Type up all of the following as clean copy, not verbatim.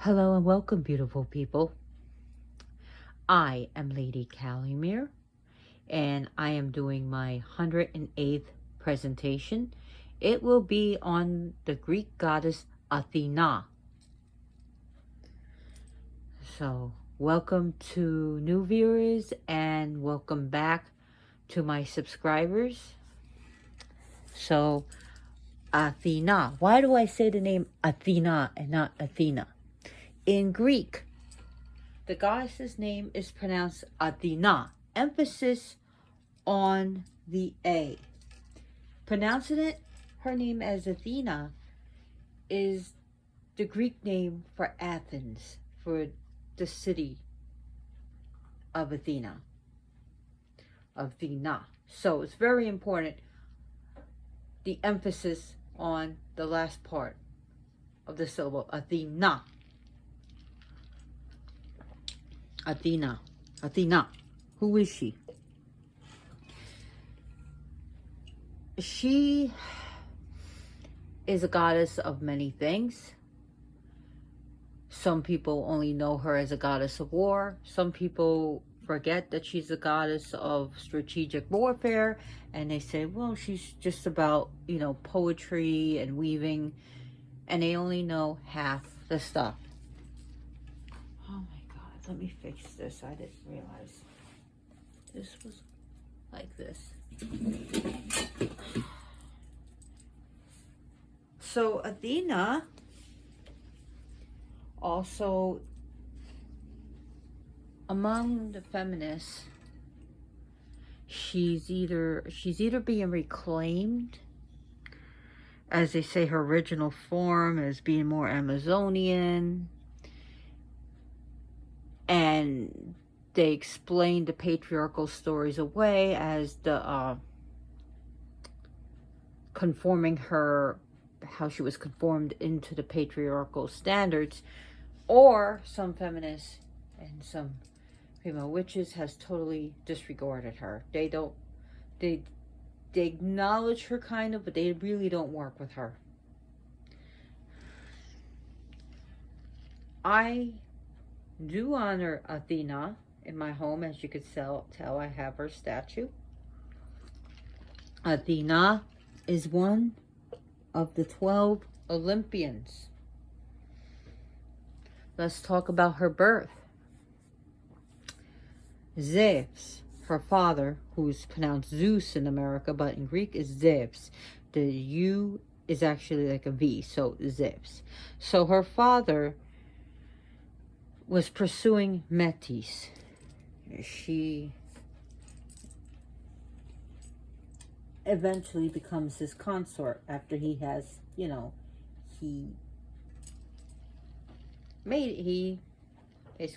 Hello and welcome, beautiful people. I am Lady Calimere, and I am doing my 108th presentation. It will be on the Greek goddess Athena. So, welcome to new viewers and welcome back to my subscribers. So, Athena. Why do I say the name Athena and not Athena? In Greek, the goddess's name is pronounced Athena. Emphasis on the A. Pronouncing it, her name as Athena, is the Greek name for Athens, for the city of Athena. Athena. So it's very important, the emphasis on the last part of the syllable, Athena. Athena. Athena. Who is she? She is a goddess of many things. Some people only know her as a goddess of war. Some people forget that she's a goddess of strategic warfare, and they say, well, she's just about, poetry and weaving, and they only know half the stuff. Oh my God, let me fix this. I didn't realize this was like this. So Athena also, among the feminists, she's either being reclaimed, as they say, her original form as being more Amazonian, and they explain the patriarchal stories away as the conforming her, how she was conformed into the patriarchal standards. Or some feminists and some female witches has totally disregarded her. They acknowledge her kind of, but they really don't work with her. I do honor Athena in my home. As you could tell, I have her statue. Athena is one of the 12 Olympians. Let's talk about her birth. Zeus, her father, who's pronounced Zeus in America, but in Greek is Zeus. The U is actually like a V, so Zeus. So her father was pursuing Metis. She eventually becomes his consort after he has, he basically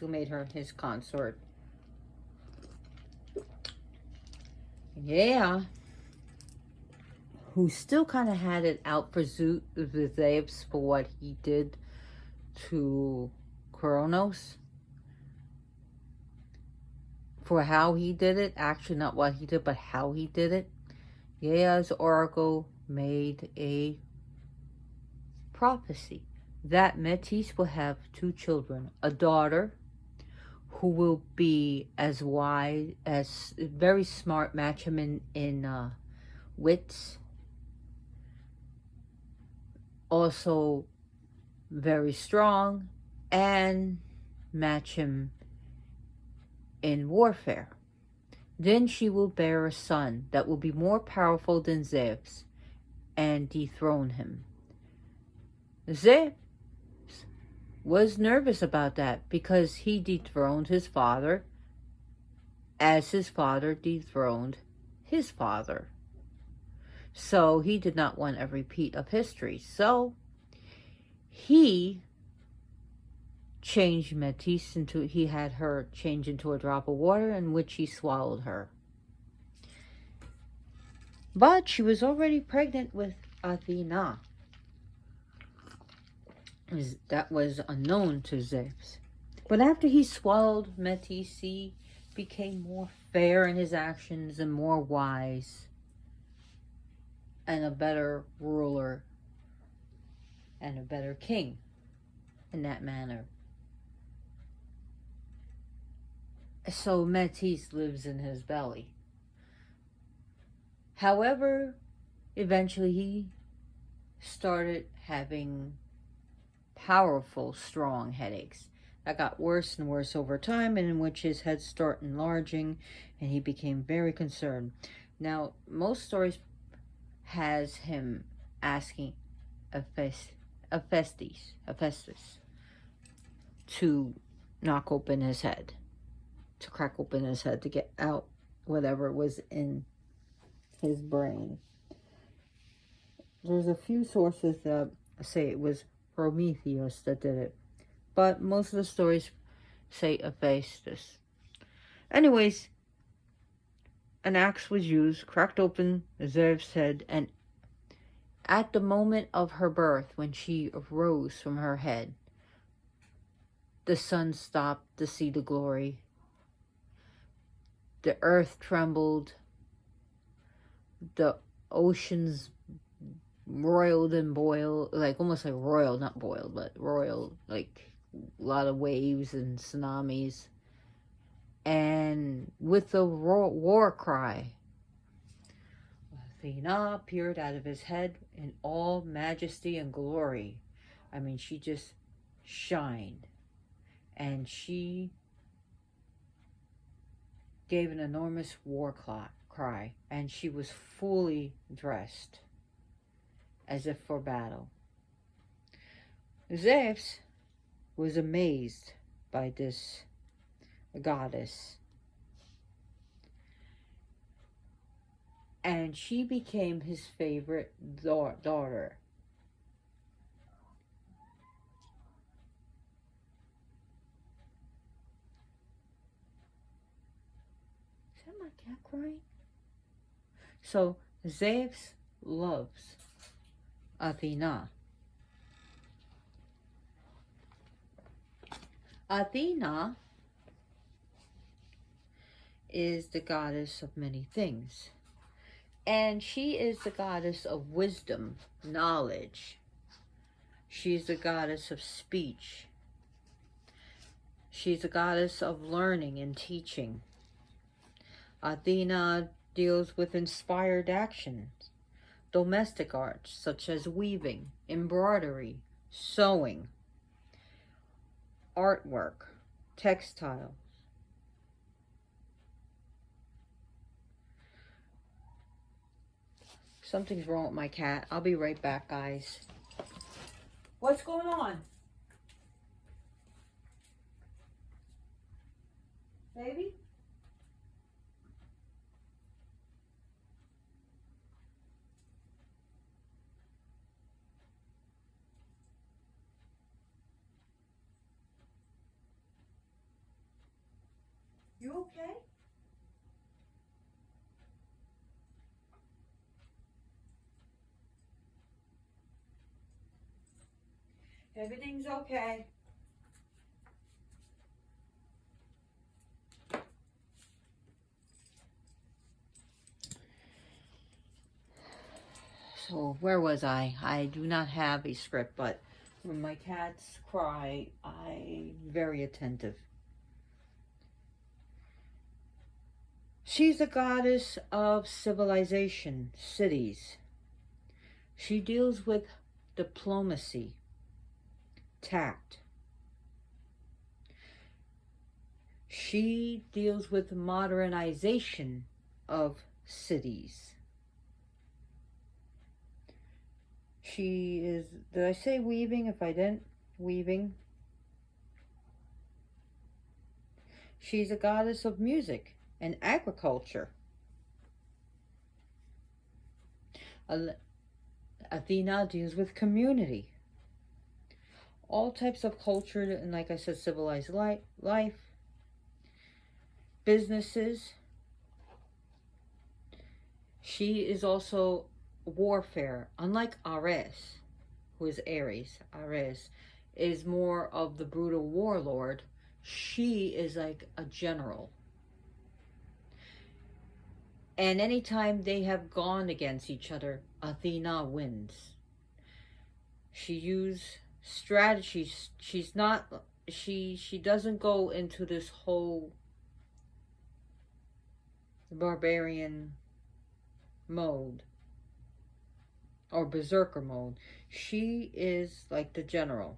made her his consort. Yeah. Who still kind of had it out for Zeus for what he did to Kronos. For how he did it. Actually, not what he did, but how he did it. Yea's oracle made a prophecy that Metis will have 2 children, a daughter who will be as wise, as very smart, match him in wits, also very strong, and match him in warfare. Then she will bear a son that will be more powerful than Zeus and dethrone him. Zeus was nervous about that because he dethroned his father as his father dethroned his father. So he did not want a repeat of history. So he changed Metis he had her change into a drop of water, in which he swallowed her. But she was already pregnant with Athena. That was unknown to Zeus. But after he swallowed Metis, he became more fair in his actions and more wise and a better ruler and a better king in that manner. So Metis lives in his belly. However, eventually he started having powerful, strong headaches that got worse and worse over time, and in which his head started enlarging and he became very concerned. Now, most stories has him asking Hephaestus to knock open his head, to crack open his head to get out whatever was in his brain. There's a few sources that say it was Prometheus that did it, but most of the stories say Hephaestus. Anyways, an axe was used, cracked open Zeus' head, and at the moment of her birth, when she arose from her head, the sun stopped to see the glory. The earth trembled. The oceans roiled and boiled, like almost like roiled, not boiled, but roiled, like a lot of waves and tsunamis. And with the war cry, Athena appeared out of his head in all majesty and glory. I mean, she just shined. And she gave an enormous war cry. And she was fully dressed as if for battle. Zeus was amazed by this goddess. And she became his favorite daughter. Is that my cat crying? So Zeus loves Athena. Athena is the goddess of many things. And she is the goddess of wisdom, knowledge. She's the goddess of speech. She's the goddess of learning and teaching. Athena deals with inspired actions, domestic arts such as weaving, embroidery, sewing, artwork, textiles. Something's wrong with my cat. I'll be right back, guys. What's going on? Baby? You okay? Everything's okay. So, where was I? I do not have a script, but when my cats cry, I'm very attentive. She's a goddess of civilization, cities. She deals with diplomacy, tact. She deals with modernization of cities. She is, did I say weaving? If I didn't, weaving. She's a goddess of music and agriculture. Athena deals with community. All types of culture, and like I said, civilized life, businesses. She is also warfare. Unlike Ares, who is Ares, Ares is more of the brutal warlord. She is like a general. And anytime they have gone against each other, Athena wins. She uses strategies. She doesn't go into this whole the barbarian mode or berserker mode. She is like the general.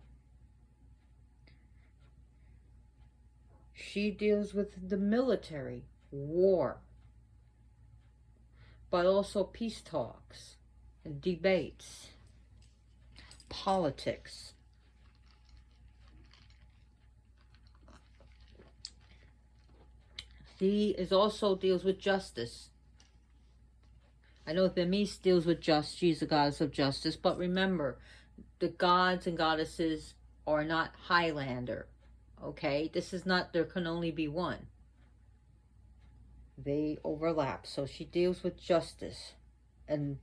She deals with the military, war, but also peace talks, debates, politics. She is also deals with justice. I know Themis deals with justice. She's the goddess of justice. But remember, the gods and goddesses are not Highlander. Okay? This is not, there can only be one. They overlap. So she deals with justice. And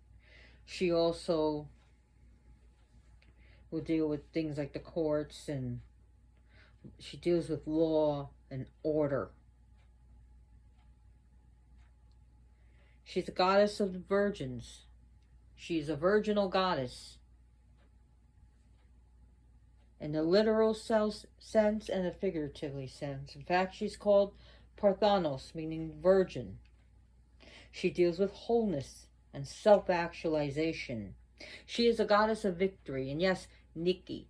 she also will deal with things like the courts, and she deals with law and order. She's the goddess of the virgins. She's a virginal goddess in the literal sense and the figuratively sense. In fact, she's called Parthenos, meaning virgin. She deals with wholeness and self-actualization. She is a goddess of victory. And yes, Nikki,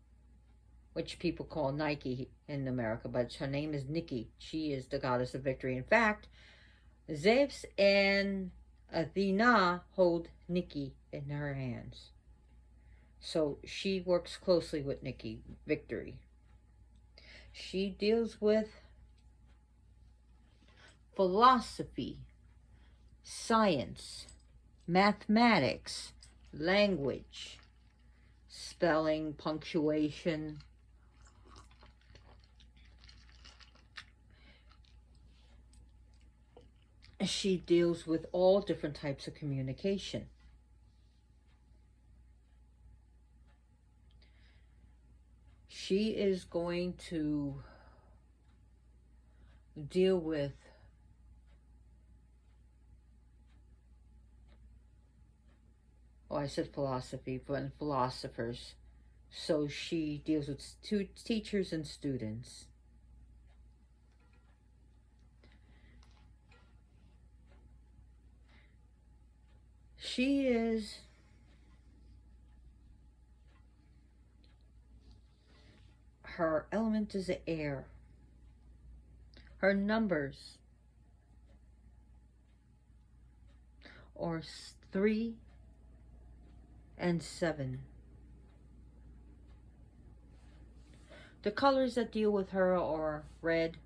which people call Nike in America, but her name is Nikki. She is the goddess of victory. In fact, Zeus and Athena hold Nikki in her hands. So she works closely with Nikki, victory. She deals with philosophy, science, mathematics, language, spelling, punctuation. She deals with all different types of communication. She is going to deal with I said philosophy, but philosophers. So she deals with teachers and students. She is her element is the air. Her numbers are 3 and 7. The colors that deal with her are red,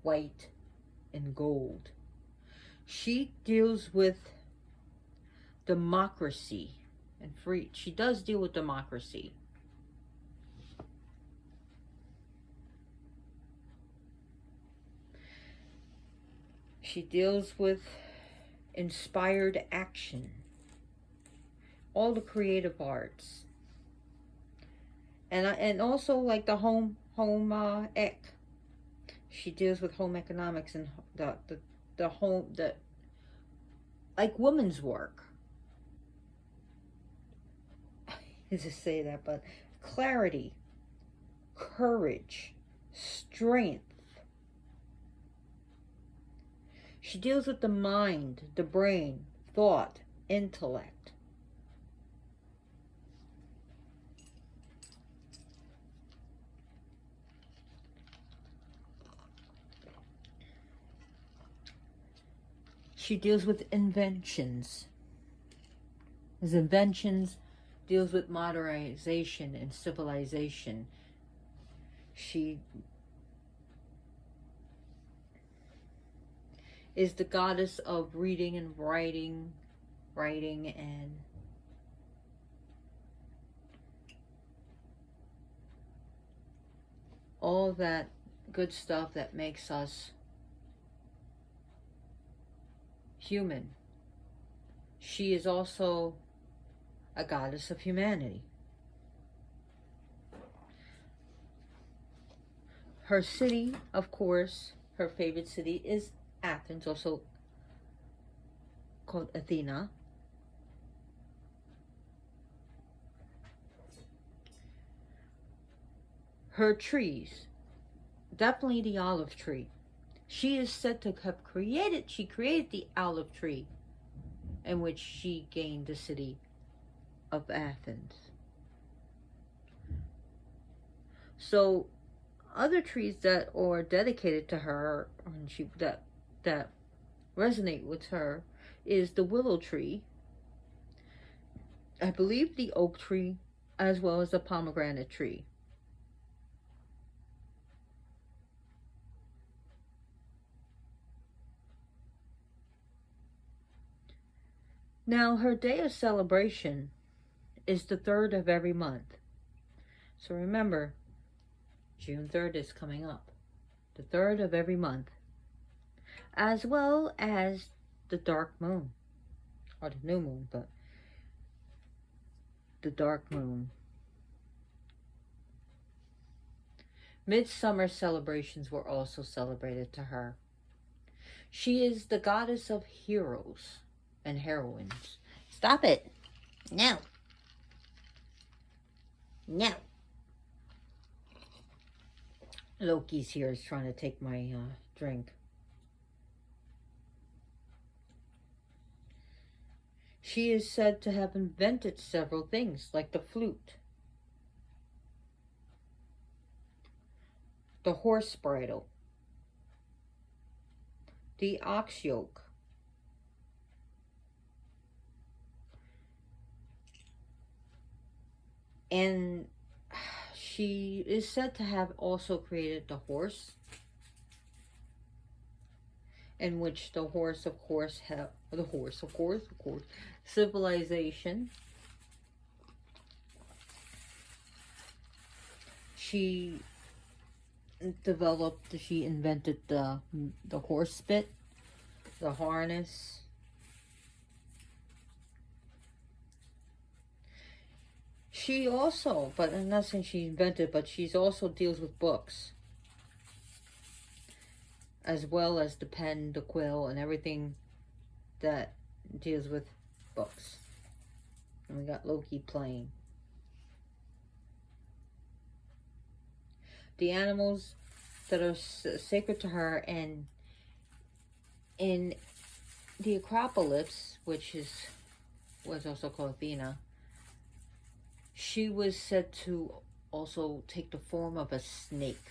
white, and gold. She deals with democracy and free. She does deal with democracy. She deals with inspired action, all the creative arts, and also like the home ec. She deals with home economics and the home, like women's work. I hate to say that, but clarity, courage, strength. She deals with the mind, the brain, thought, intellect. She deals with inventions. As inventions deals with modernization and civilization. She is the goddess of reading and writing and all that good stuff that makes us human. She is also a goddess of humanity. Her city, of course, her favorite city is Athens, also called Athena. Her trees, definitely the olive tree. She is said to have she created the olive tree in which she gained the city of Athens. So other trees that are dedicated to her and that resonate with her is the willow tree, I believe the oak tree, as well as the pomegranate tree. Now, her day of celebration is the 3rd of every month. So remember, June 3rd is coming up. The 3rd of every month. As well as the dark moon. Or the new moon, but the dark moon. Midsummer celebrations were also celebrated to her. She is the goddess of heroes and heroines. Stop it. No. No. Loki's here is trying to take my drink. She is said to have invented several things, like the flute, the horse bridle, the ox yoke, and she is said to have also created the horse, in which the horse, of course, civilization. She invented the horse bit, the harness. She also, but I'm not saying she invented, but she's also deals with books, as well as the pen, the quill, and everything that deals with books. And we got Loki playing. The animals that are sacred to her, and in the Acropolis, which was also called Athena, she was said to also take the form of a snake.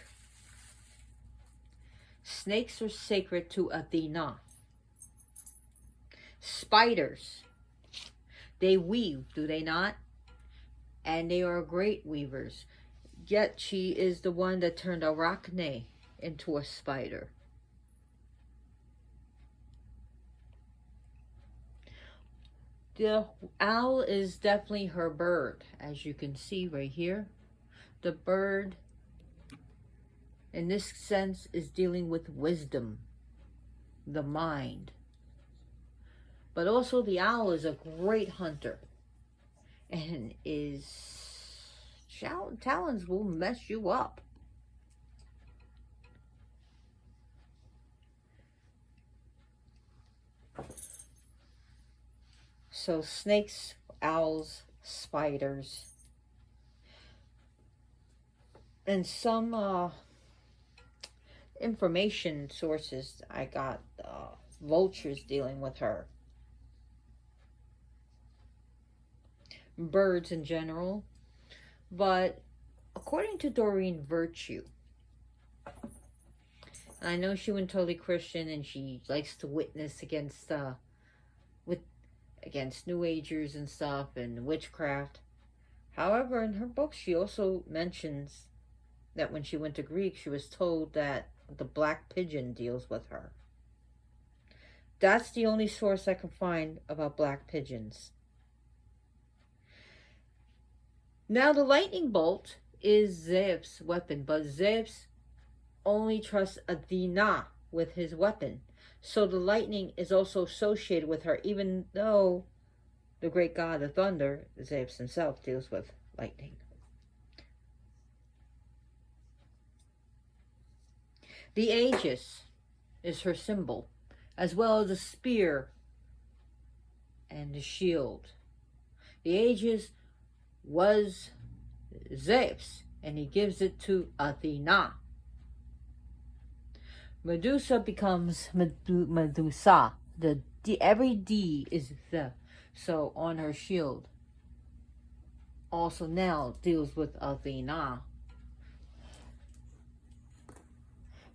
Snakes are sacred to Athena. Spiders, they weave, do they not? And they are great weavers. Yet she is the one that turned Arachne into a spider. The owl is definitely her bird, as you can see right here. The bird, in this sense, is dealing with wisdom, the mind. But also the owl is a great hunter, and talons will mess you up. So snakes, owls, spiders, and some information sources I got, vultures dealing with her. Birds in general. But according to Doreen Virtue, I know she went totally Christian and she likes to witness against New Agers and stuff and witchcraft. However, in her book, she also mentions that when she went to Greek, she was told that the black pigeon deals with her. That's the only source I can find about black pigeons. Now, the lightning bolt is Zeus' weapon, but Zeus only trusts Athena with his weapon. So the lightning is also associated with her, even though the great god of thunder, Zeus himself, deals with lightning. The Aegis is her symbol, as well as the spear and the shield. The Aegis was Zeus, and he gives it to Athena. Medusa becomes Medusa. Every D is the. So on her shield. Also now deals with Athena.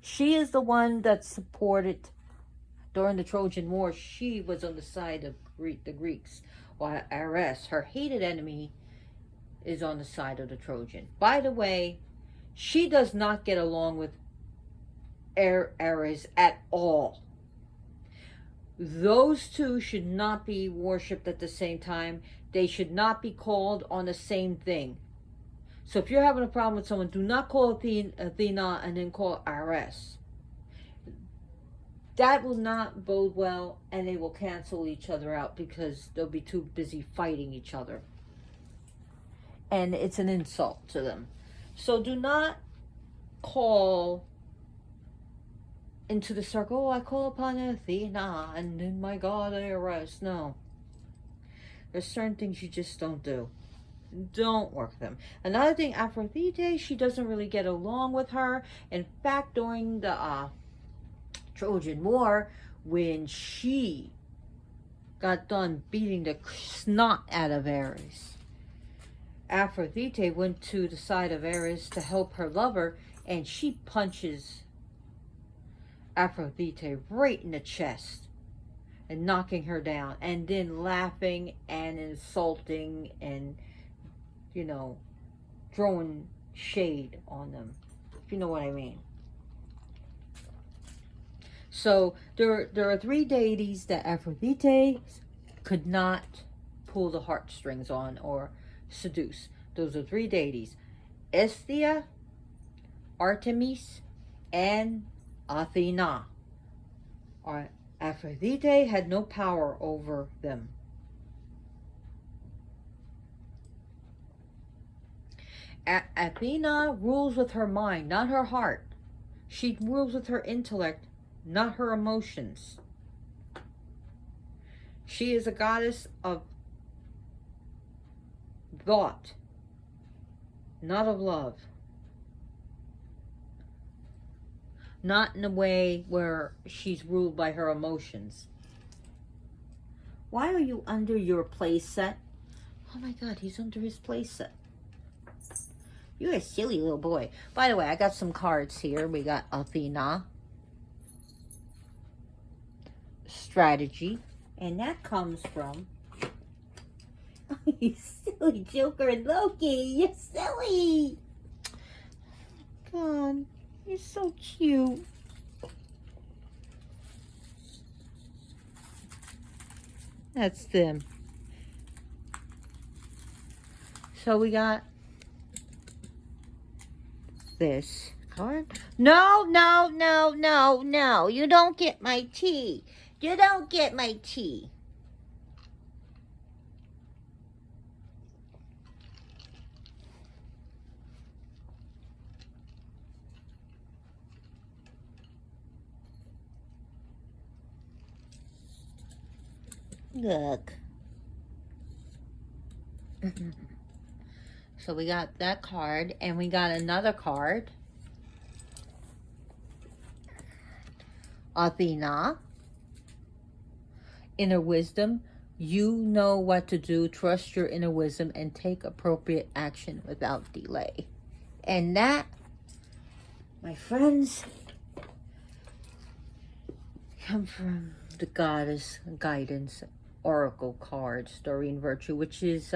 She is the one that supported during the Trojan War. She was on the side of the Greeks, while Ares, her hated enemy, is on the side of the Trojan. By the way, she does not get along with Ares at all. Those two should not be worshipped at the same time. They should not be called on the same thing. So if you're having a problem with someone, do not call Athena and then call Ares. That will not bode well, and they will cancel each other out because they'll be too busy fighting each other. And it's an insult to them. So do not call into the circle, oh, I call upon Athena and then my God Ares. No. There's certain things you just don't do. Don't work them. Another thing, Aphrodite, she doesn't really get along with her. In fact, during the Trojan War, when she got done beating the snot out of Ares, Aphrodite went to the side of Ares to help her lover, and she punches Aphrodite right in the chest and knocking her down, and then laughing and insulting and, you know, throwing shade on them, if you know what I mean. So there are three deities that Aphrodite could not pull the heartstrings on or seduce. Those are three deities: Athena, Artemis, and Athena. Aphrodite had no power over them. Athena rules with her mind, not her heart. She rules with her intellect, not her emotions. She is a goddess of thought, not of love. Not in a way where she's ruled by her emotions. Why are you under your playset? Oh my God, he's under his playset. You're a silly little boy. By the way, I got some cards here. We got Athena, strategy, and that comes from you silly Joker and Loki. You're silly. God, you're so cute. That's them. So we got this card. No, no, no, no, no. You don't get my tea. You don't get my tea. Look. So we got that card, and we got another card. Athena. Inner wisdom. You know what to do. Trust your inner wisdom and take appropriate action without delay. And that, my friends, come from the Goddess Guidance Oracle cards, Doreen Virtue, which is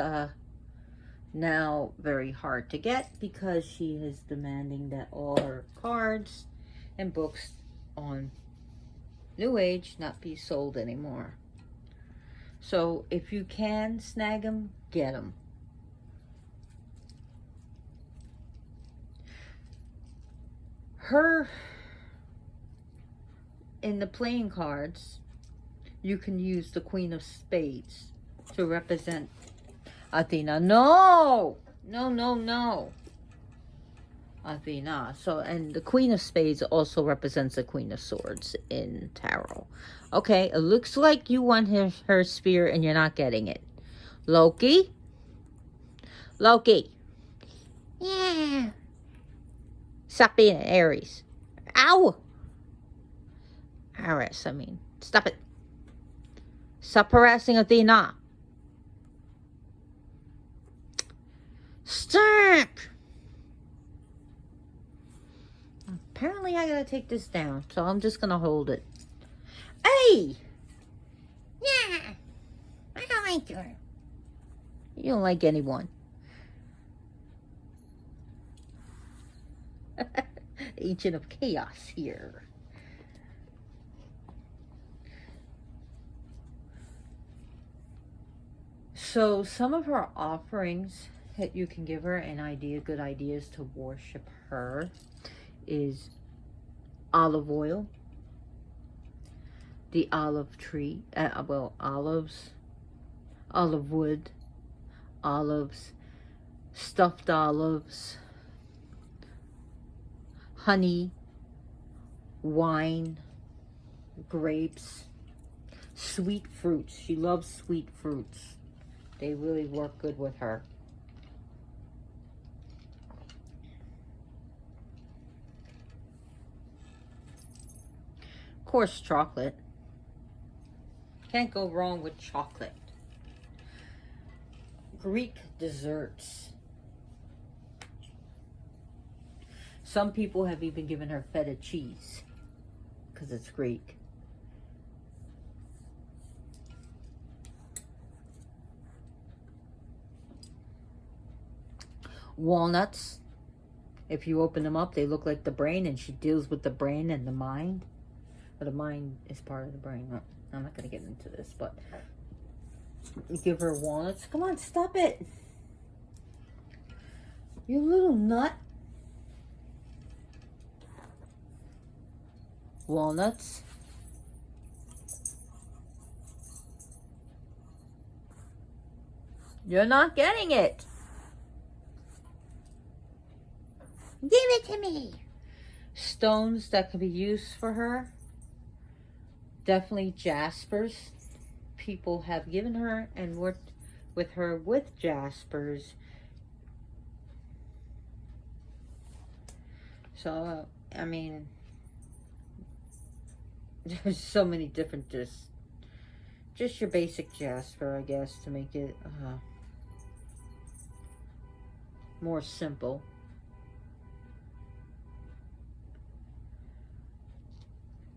now very hard to get because she is demanding that all her cards and books on New Age not be sold anymore. So if you can snag them, get them. Her, in the playing cards, you can use the Queen of Spades to represent Athena. No! No, no, no. Athena. So, and the Queen of Spades also represents the Queen of Swords in tarot. Okay, it looks like you want her spear and you're not getting it. Loki? Loki. Yeah. Stop being an Aries. Ow! Harass, I mean. Stop it. Stop harassing Athena. Stop! Apparently I gotta take this down, so I'm just gonna hold it. Hey! Yeah! I don't like her. You don't like anyone. Agent of Chaos here. So some of her offerings that you can give her, good ideas to worship her, is olive oil, the olive tree, olives, olive wood, olives, stuffed olives, honey, wine, grapes, sweet fruits. She loves sweet fruits. They really work good with her. Of course, chocolate. Can't go wrong with chocolate. Greek desserts. Some people have even given her feta cheese because it's Greek. Walnuts. If you open them up, they look like the brain, and she deals with the brain and the mind. But the mind is part of the brain. I'm not going to get into this, but you give her walnuts. Come on, stop it. You little nut. Walnuts. You're not getting it. Give it to me. Stones that could be used for her. Definitely jaspers. People have given her and worked with her with jaspers. So, I mean, there's so many different, just your basic jasper, I guess, to make it more simple.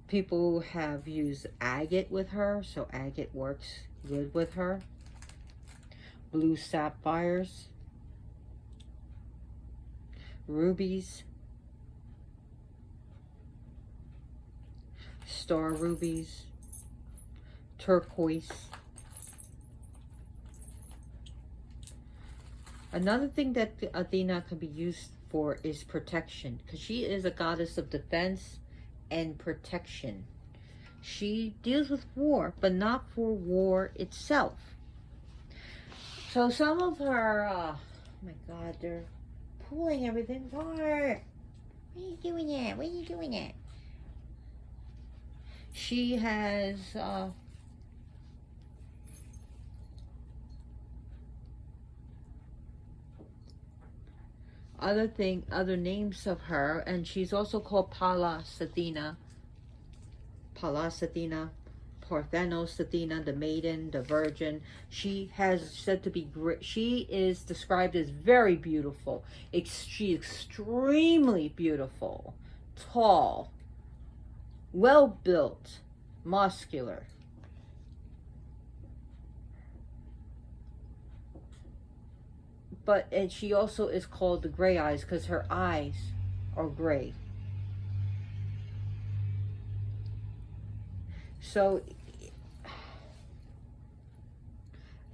People have used agate with her, so agate works good with her. Blue sapphires, rubies, star rubies, turquoise. Another thing that Athena can be used for is protection, because she is a goddess of defense and protection. She deals with war, but not for war itself. So some of her, oh my God, they're pulling everything apart. Why are you doing that? Why are you doing that? She has other names of her, and she's also called Pallas Athena, Parthenos Athena, the maiden, the virgin. She has said to be great. She is described as very beautiful. She's extremely beautiful, tall, well built, muscular. And she also is called the gray eyes because her eyes are gray. So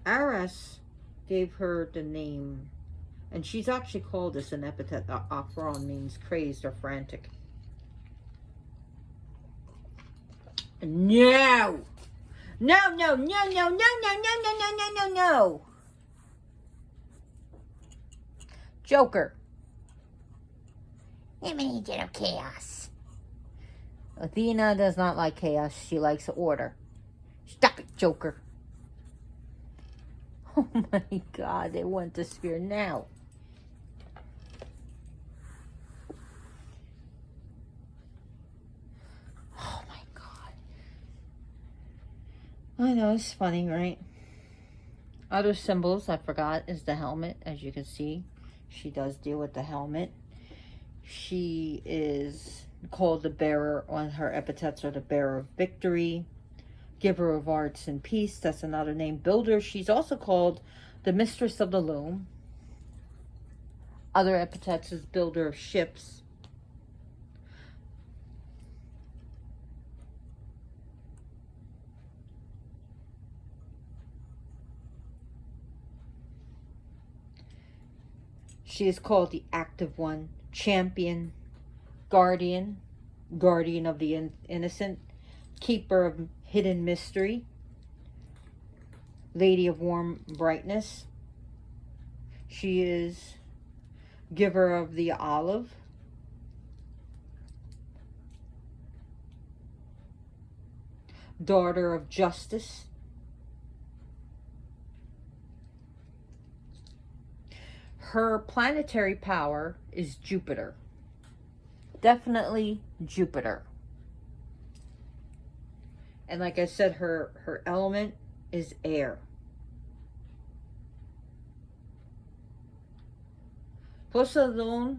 Ares gave her the name, and she's actually called this an epithet. Aphron means crazed or frantic. No! No, no, no, no, no, no, no, no, no, no, no, no. Joker. I'm an agent of chaos. Athena does not like chaos. She likes order. Stop it, Joker. Oh my God, they want the spear now. Oh my God. I know, it's funny, right? Other symbols I forgot is the helmet. As you can see, she does deal with the helmet. She is called the bearer, on her epithets are the bearer of victory, giver of arts and peace. That's another name. Builder. She's also called the mistress of the loom. Other epithets is builder of ships. She is called the active one, champion, guardian, guardian of the innocent, keeper of hidden mystery, lady of warm brightness. She is giver of the olive, daughter of justice. Her planetary power is Jupiter. Definitely Jupiter. And like I said, her element is air. Poseidonos,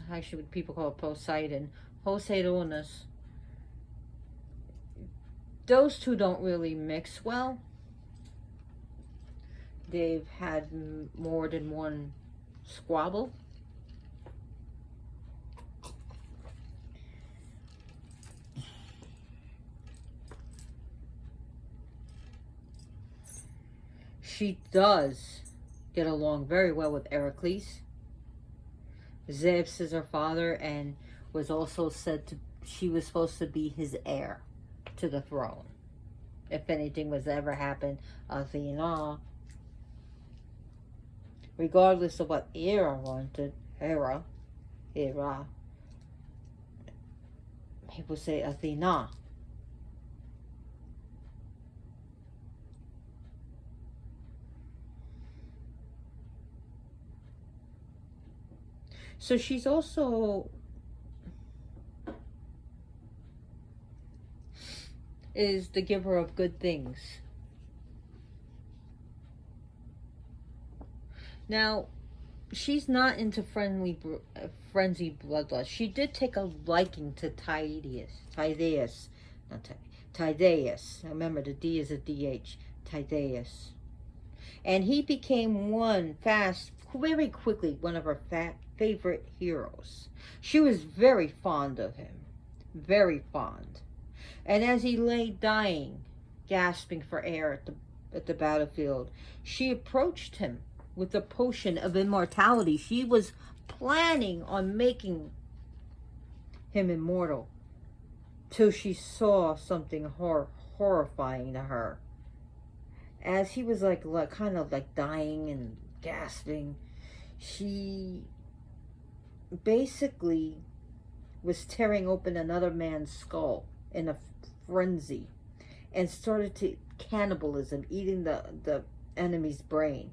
actually people call it Poseidon, Poseidonos. Those two don't really mix well. They've had more than one squabble. She does get along very well with Heracles. Zeus is her father, and was also said to, she was supposed to be his heir to the throne. If anything was ever happen, Athena, regardless of what Hera wanted, people say Athena. So she's also is the giver of good things. Now, she's not into frenzied bloodlust. She did take a liking to Tydeus. Remember, the D is a DH. Tydeus. And he became very quickly, one of her favorite heroes. She was very fond of him. Very fond. And as he lay dying, gasping for air at the battlefield, she approached him with the potion of immortality. She was planning on making him immortal, till she saw something horrifying to her. As he was like kind of like dying and gasping, she basically was tearing open another man's skull in a frenzy, and started to cannibalism, eating the enemy's brain.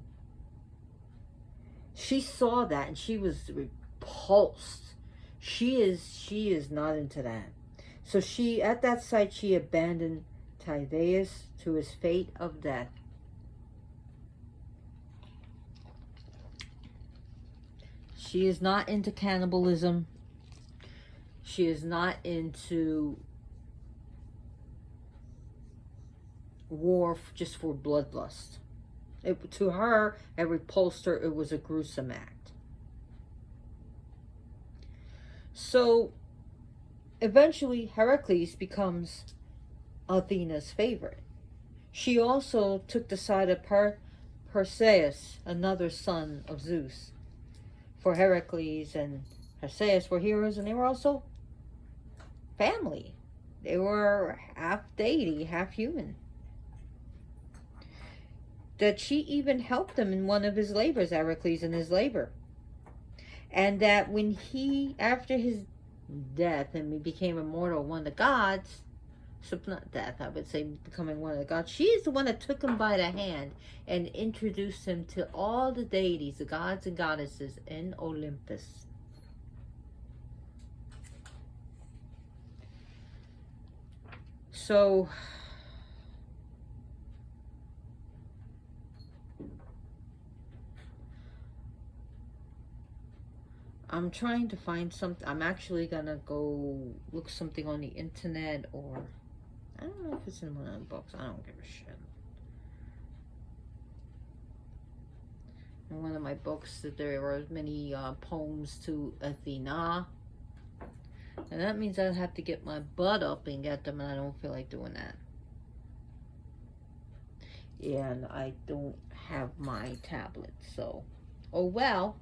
She saw that and she was repulsed. She is not into that. So at that sight, she abandoned Tydeus to his fate of death. She is not into cannibalism. She is not into war just for bloodlust. To her, it repulsed her. It was a gruesome act. So eventually, Heracles becomes Athena's favorite. She also took the side of Perseus, another son of Zeus. For Heracles and Perseus were heroes, and they were also family. They were half deity, half human. That she even helped him in one of his labors, Heracles in his labor. And that when he, after his death, and he became immortal, one of the gods, so not death, I would say becoming one of the gods, she is the one that took him by the hand and introduced him to all the deities, the gods and goddesses in Olympus. So I'm trying to find something. I'm actually gonna go look something on the internet, or I don't know if it's in one of the books. I don't give a shit. In one of my books that there were many poems to Athena. And that means I'd have to get my butt up and get them, and I don't feel like doing that. And I don't have my tablet, so oh well.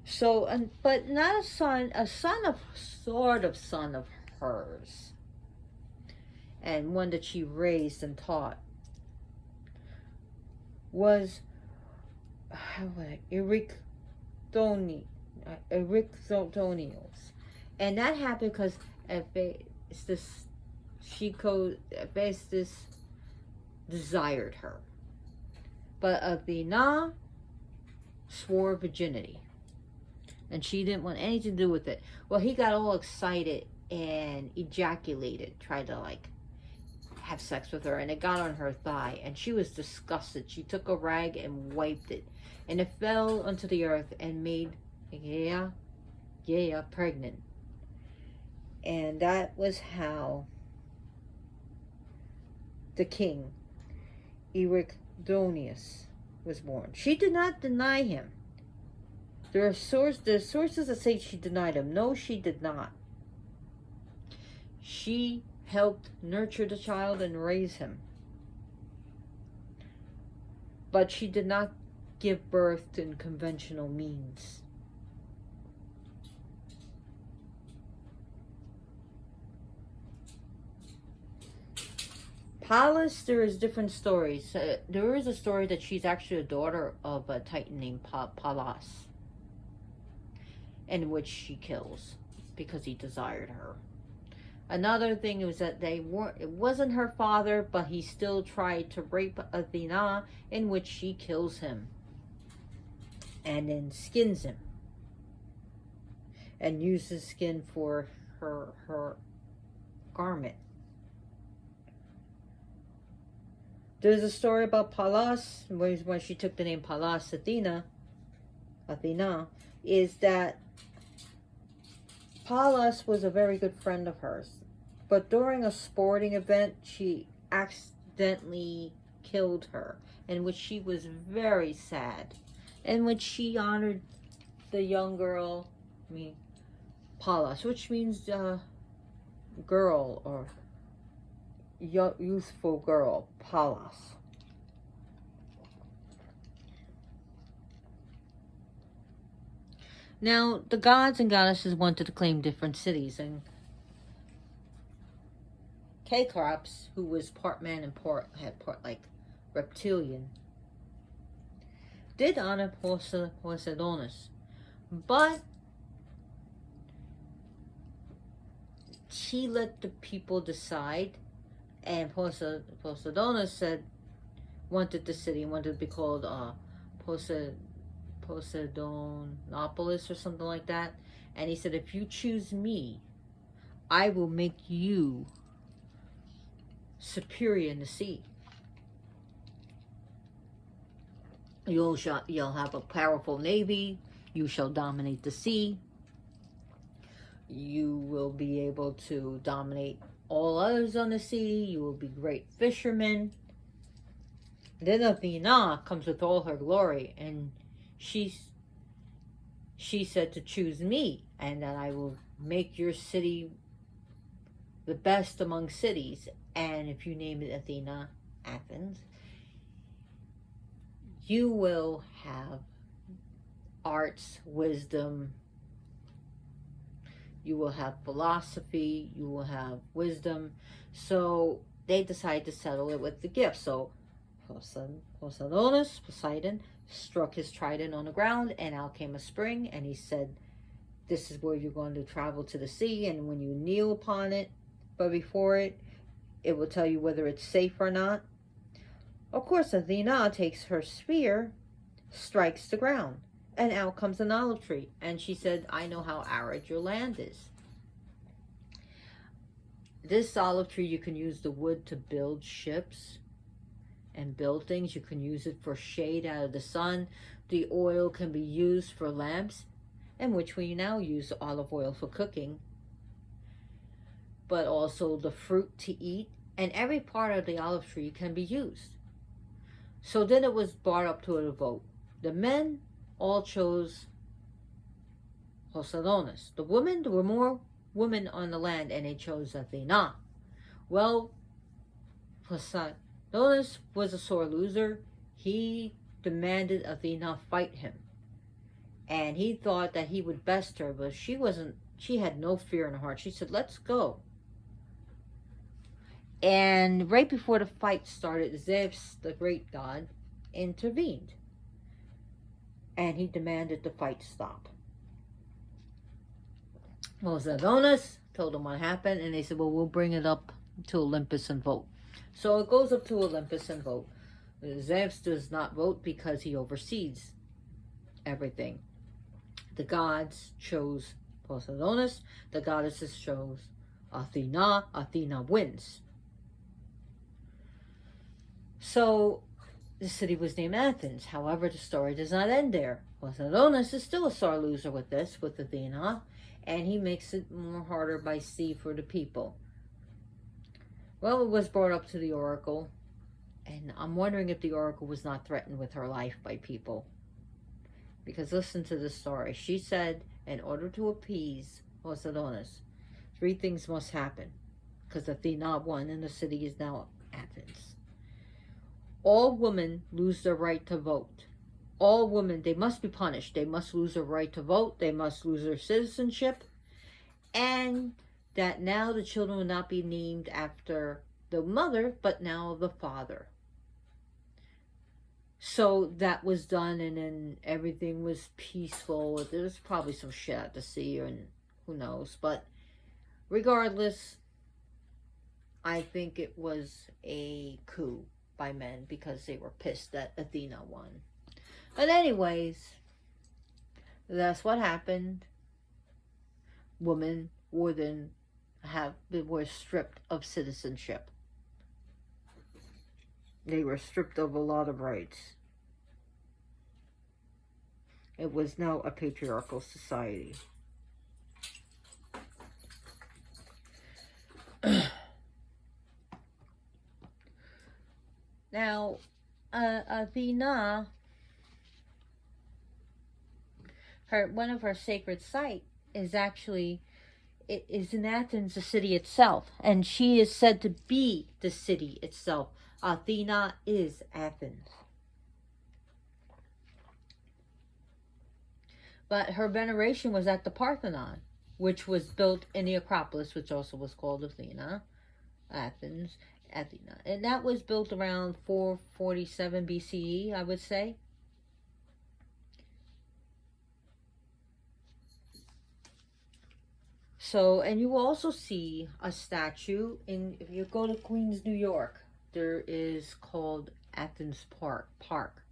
So, but not a son of, sort of son of hers, and one that she raised and taught, was Ericthonios. And that happened because Hephaestus desired her. But Athena swore virginity. And she didn't want anything to do with it. Well, he got all excited and ejaculated, tried to like have sex with her, and it got on her thigh, and she was disgusted. She took a rag and wiped it, and it fell onto the earth and made Gaia pregnant. And that was how the king Ericthonius was born. She did not deny him. There are sources that say she denied him. No, she did not. She helped nurture the child and raise him. But she did not give birth in conventional means. Pallas, there is different stories. There is a story that she's actually a daughter of a titan named Pallas, in which she kills because he desired her. Another thing was that it wasn't her father, but he still tried to rape Athena, in which she kills him and then skins him and uses skin for her garment. There's a story about Pallas, when she took the name Pallas Athena, is that Pallas was a very good friend of hers. But during a sporting event, she accidentally killed her, in which she was very sad, in which she honored the young girl, Pallas, which means girl or youthful girl, Pallas. Now, the gods and goddesses wanted to claim different cities, and Cyclops, who was part man and part like reptilian, did honor Poseidonus, but she let the people decide, and Poseidonus wanted the city, wanted to be called Poseidonopolis or something like that. And he said, if you choose me, I will make you superior in the sea. You'll have a powerful navy. You shall dominate the sea. You will be able to dominate all others on the sea. You will be great fishermen. Then Athena comes with all her glory, and she said to choose me, and that I will make your city the best among cities. And if you name it Athena, Athens, you will have arts, wisdom, you will have philosophy, you will have wisdom. So they decide to settle it with the gift. So Poseidon struck his trident on the ground, and out came a spring, and he said, this is where you're going to travel to the sea, and when you kneel upon it, but before it will tell you whether it's safe or not. Of course, Athena takes her spear, strikes the ground, and out comes an olive tree. And she said, I know how arid your land is. This olive tree, you can use the wood to build ships and build things. You can use it for shade out of the sun. The oil can be used for lamps. in which we now use olive oil for cooking, but also the fruit to eat, and every part of the olive tree can be used. So then it was brought up to a vote. The men all chose Poseidonus. The women, there were more women on the land, and they chose Athena. Well, Poseidonus was a sore loser. He demanded Athena fight him. And he thought that he would best her, but she had no fear in her heart. She said, let's go. And right before the fight started, Zeus, the great god, intervened. And he demanded the fight stop. Well, Poseidonus told them what happened, and they said, well, we'll bring it up to Olympus and vote. So it goes up to Olympus and vote. Zeus does not vote because he oversees everything. The gods chose Poseidonus. The goddesses chose Athena. Athena wins. So the city was named Athens. However, the story does not end there. Poseidonus is still a sore loser with this, with Athena, and he makes it more harder by sea for the people. Well, it was brought up to the oracle, and I'm wondering if the oracle was not threatened with her life by people. Because listen to the story. She said, in order to appease Poseidonus, 3 things must happen, because Athena won and the city is now Athens. All women lose their right to vote. All women, they must be punished. They must lose their right to vote. They must lose their citizenship. And that now the children will not be named after the mother, but now the father. So that was done, and then everything was peaceful. There was probably some shit at the sea, and who knows. But regardless, I think it was a coup by men because they were pissed that Athena won. But anyways, that's what happened. Women were stripped of citizenship. They were stripped of a lot of rights. It was now a patriarchal society. Now, Athena, one of her sacred sites is actually, it is in Athens, the city itself, and she is said to be the city itself. Athena is Athens. But her veneration was at the Parthenon, which was built in the Acropolis, which also was called Athena, Athens. And that was built around 447 BCE, I would say. So, and you will also see a statue if you go to Queens, New York, there is called Athens Park.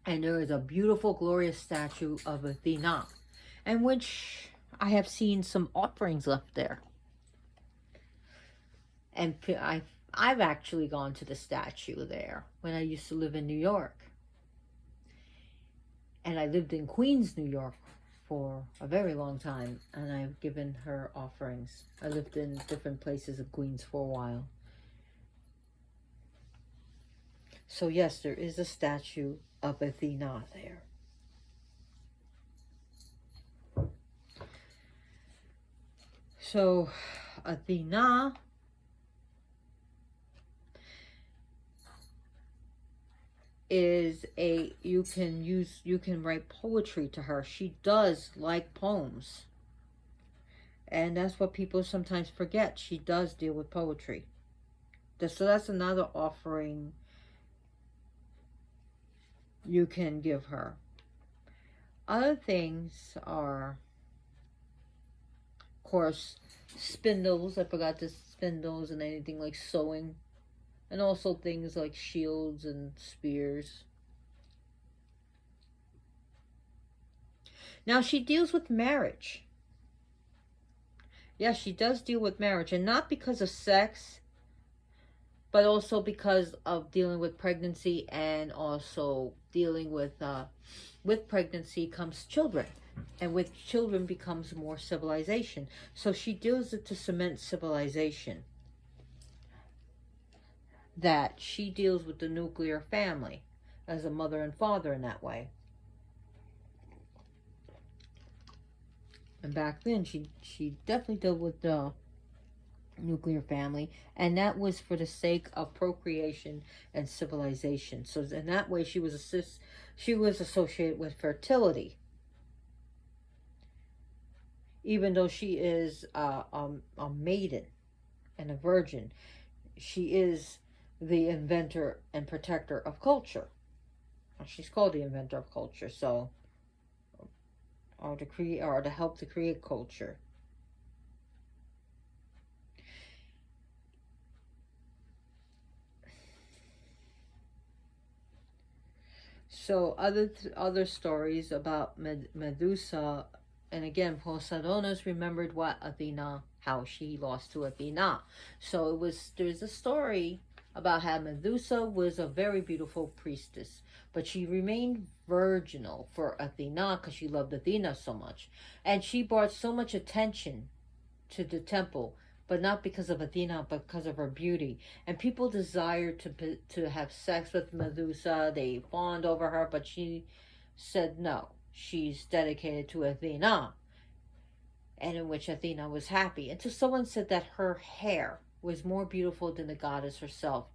And there is a beautiful, glorious statue of Athena, in which I have seen some offerings left there. And I've actually gone to the statue there when I used to live in New York. And I lived in Queens, New York for a very long time, and I've given her offerings. I lived in different places in Queens for a while. So yes, there is a statue of Athena there. So Athena is you can write poetry to her. She does like poems. And that's what people sometimes forget. She does deal with poetry. So that's another offering you can give her. Other things are, of course, spindles. I forgot the spindles and anything like sewing. And also things like shields and spears. Now she deals with marriage. Yes, she does deal with marriage. And not because of sex, but also because of dealing with pregnancy and also dealing with with pregnancy comes children, and with children becomes more civilization. So she deals it to cement civilization, that she deals with the nuclear family as a mother and father in that way. And back then she definitely dealt with the nuclear family, and that was for the sake of procreation and civilization. So in that way she was associated with fertility, even though she is a maiden and a virgin. She is the inventor and protector of culture. She's called the inventor of culture, so or to create, or to help to create culture. So other stories about Medusa, and again, Poseidonus remembered what Athena, how she lost to Athena. So there's a story about how Medusa was a very beautiful priestess, but she remained virginal for Athena because she loved Athena so much, and she brought so much attention to the temple, but not because of Athena, but because of her beauty. And people desired to have sex with Medusa. They fawned over her, but she said no. She's dedicated to Athena, and in which Athena was happy. Until someone said that her hair was more beautiful than the goddess herself.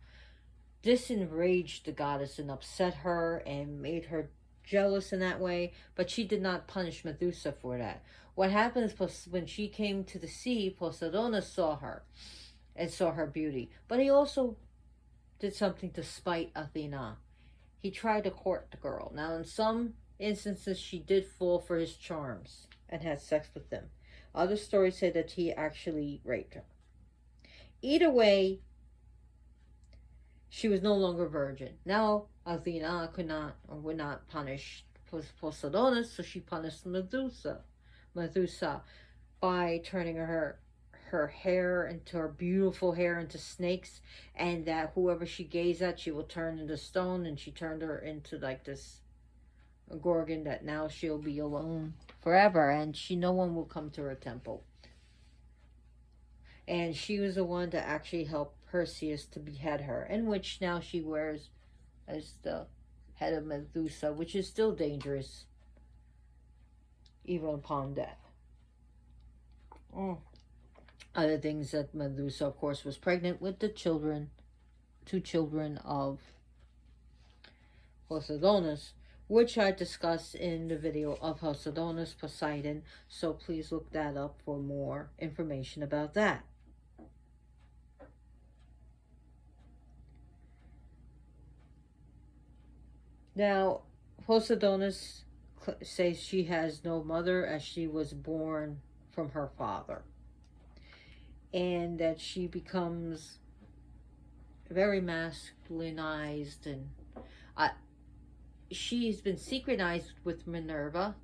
This enraged the goddess and upset her and made her jealous in that way, but she did not punish Medusa for that. What happened is when she came to the sea, Poseidonus saw her and saw her beauty, but he also did something to spite Athena. He tried to court the girl. Now, in some instances, she did fall for his charms and had sex with him. Other stories say that he actually raped her. Either way, she was no longer virgin. Now, Athena could not or would not punish Poseidonus, so she punished Medusa by turning her hair into her beautiful hair into snakes, and that whoever she gazed at, she will turn into stone, and she turned her into like this gorgon, that now she'll be alone forever, and no one will come to her temple. And she was the one to actually help Perseus to behead her, in which now she wears as the head of Medusa, which is still dangerous even upon death. Other things, that Medusa, of course, was pregnant with the two children of Poseidonus, which I discussed in the video of Poseidonus Poseidon, so please look that up for more information about that. Now, Poseidonus says she has no mother, as she was born from her father, and that she becomes very masculinized, and she's been synchronized with Minerva.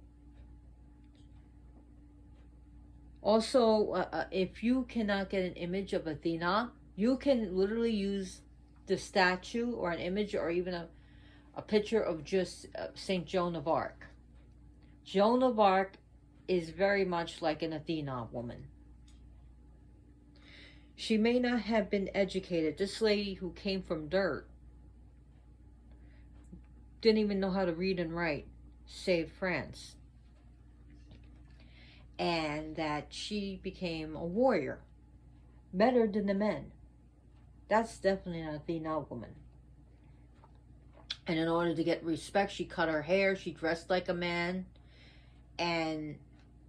Also, if you cannot get an image of Athena, you can literally use the statue or an image, or even a picture of just Saint Joan of Arc. Joan of Arc is very much like an Athena woman. She may not have been educated. This lady who came from dirt didn't even know how to read and write, saved France. And that she became a warrior, better than the men. That's definitely an Athena woman. And in order to get respect, she cut her hair, she dressed like a man, and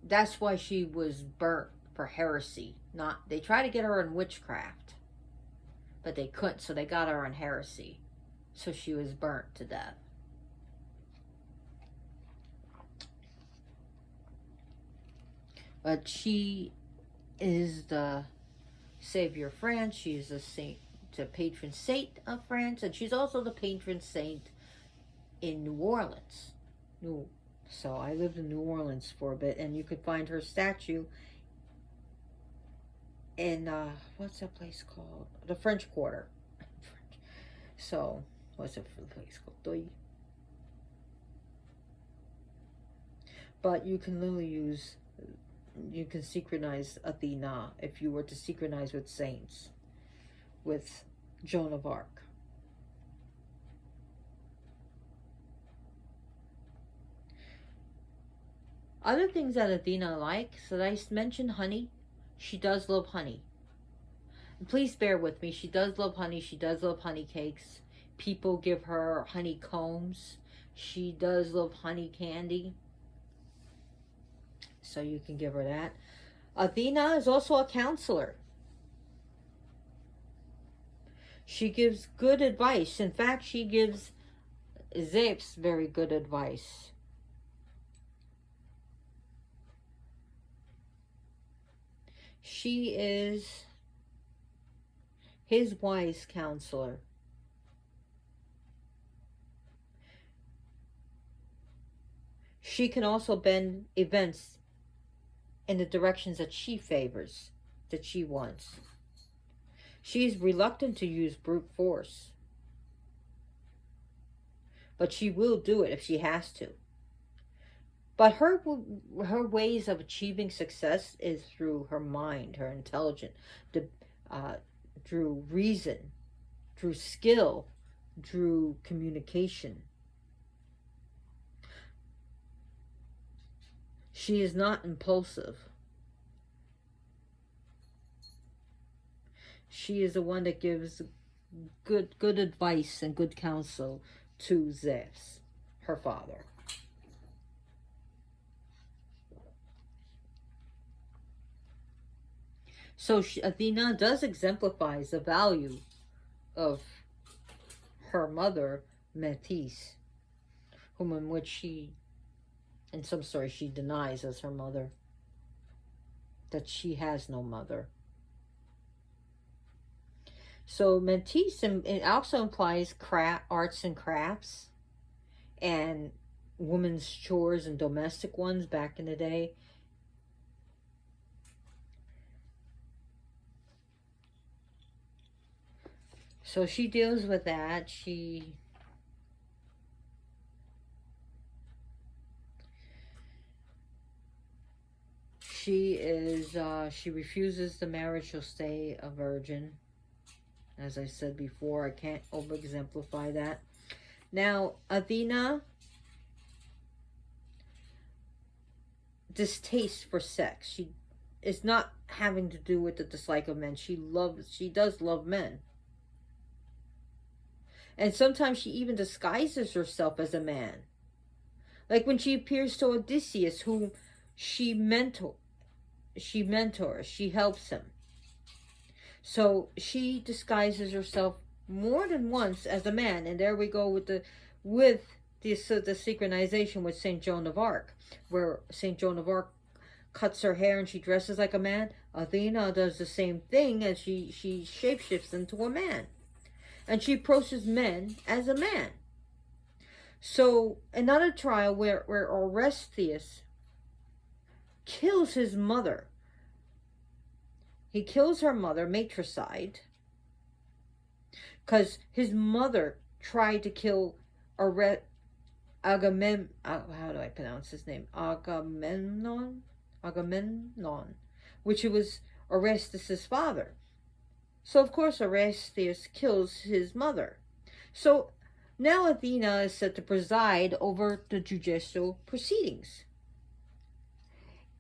that's why she was burnt for heresy. They tried to get her in witchcraft, but they couldn't, so they got her on heresy. So she was burnt to death. But she is the savior of France. She is a saint, the patron saint of France, and she's also the patron saint in New Orleans. So I lived in New Orleans for a bit, and you could find her statue in what's that place called? The French Quarter. So what's the place called? But you can literally use, you can synchronize Athena if you were to synchronize with saints, with Joan of Arc. Other things that Athena likes, that I mentioned honey. She does love honey. And please bear with me. She does love honey. She does love honey cakes. People give her honeycombs. She does love honey candy. So you can give her that. Athena is also a counselor. She gives good advice. In fact, she gives Zeus very good advice. She is his wise counselor. She can also bend events in the directions that she favors, that she wants. She's reluctant to use brute force, but she will do it if she has to. But her ways of achieving success is through her mind, her intelligence, through reason, through skill, through communication. She is not impulsive. She is the one that gives good advice and good counsel to Zeus, her father. So Athena does exemplify the value of her mother, Metis, whom in which she, in some stories, she denies as her mother, that she has no mother. So Metis, it also implies arts and crafts and women's chores and domestic ones back in the day. So she deals with that. She she refuses the marriage. She'll stay a virgin. As I said before, I can't over-exemplify that. Now, Athena, distaste for sex. She is not having to do with the dislike of men. She does love men. And sometimes she even disguises herself as a man. Like when she appears to Odysseus, whom she mentors, she helps him. So she disguises herself more than once as a man. And there we go with the synchronization with Saint Joan of Arc, where Saint Joan of Arc cuts her hair and she dresses like a man. Athena does the same thing, and she shapeshifts into a man. And she approaches men as a man. So another trial where Orestes kills his mother. He kills her mother, matricide, because his mother tried to kill Agamemnon. How do I pronounce his name? Agamemnon, which was Orestes' father. So, of course, Orestes kills his mother. So, now Athena is set to preside over the judicial proceedings.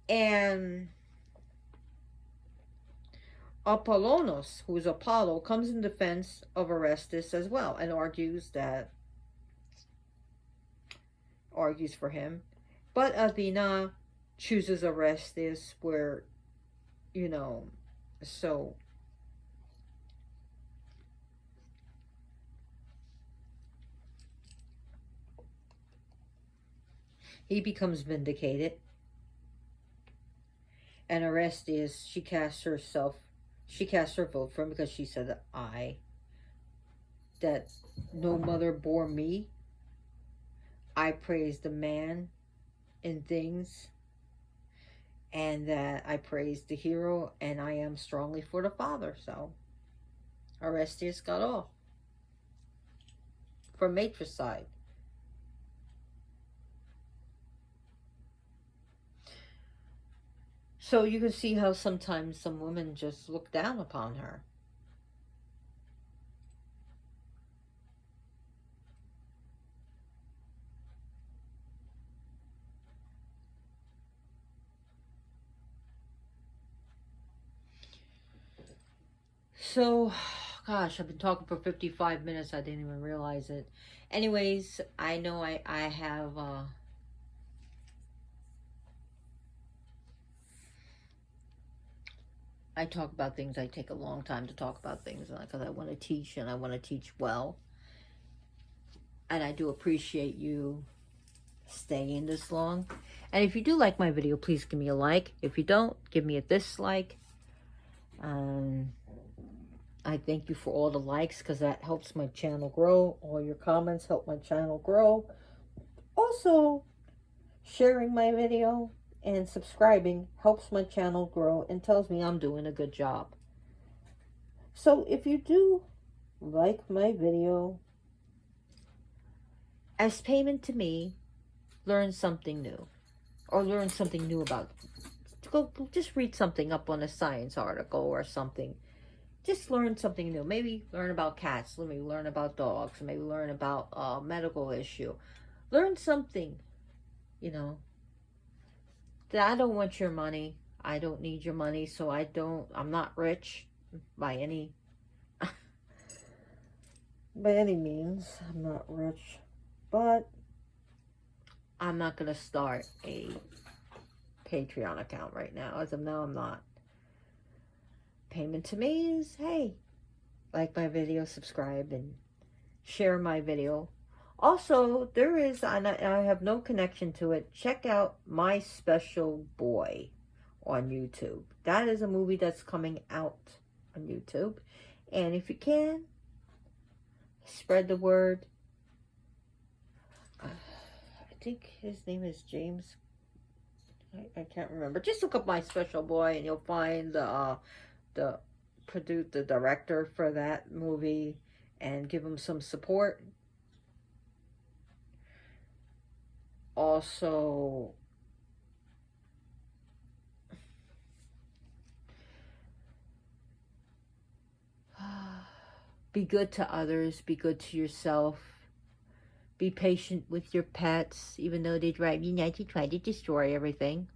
And Apollonos, who is Apollo, comes in defense of Orestes as well and argues for him. But Athena chooses Orestes where, so he becomes vindicated. And Orestes, she casts her vote for him because she said that no mother bore me. I praise the man in things, and that I praise the hero, and I am strongly for the father. So Orestes got off for matricide. So you can see how sometimes some women just look down upon her. So, gosh, I've been talking for 55 minutes. I didn't even realize it. Anyways, I know I have, I talk about things. I take a long time to talk about things because I want to teach and I want to teach well. And I do appreciate you staying this long. And if you do like my video, please give me a like. If you don't, give me a dislike. I thank you for all the likes because that helps my channel grow. All your comments help my channel grow. Also, sharing my video and subscribing helps my channel grow and tells me I'm doing a good job. So if you do like my video, as payment to me, learn something new. Or learn something new about go just read something up on a science article or something. Just learn something new. Maybe learn about cats. Maybe learn about dogs. Maybe learn about a medical issue. Learn something, you know. I don't want your money. I don't need your money, so I'm not rich by any means. I'm not rich. But I'm not going to start a Patreon account right now. As of now, I'm not. Payment to me is, hey, like my video, subscribe, and share my video. Also, there is, and I have no connection to it, check out My Special Boy on YouTube. That is a movie that's coming out on YouTube. And if you can, spread the word. I think his name is James. I can't remember. Just look up My Special Boy and you'll find the director for that movie and give him some support. Also, be good to others, be good to yourself, be patient with your pets, even though they drive you nuts, you try to destroy everything.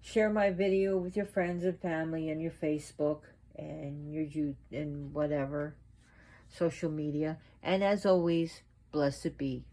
Share my video with your friends and family and your Facebook and your and whatever social media. And as always, blessed be.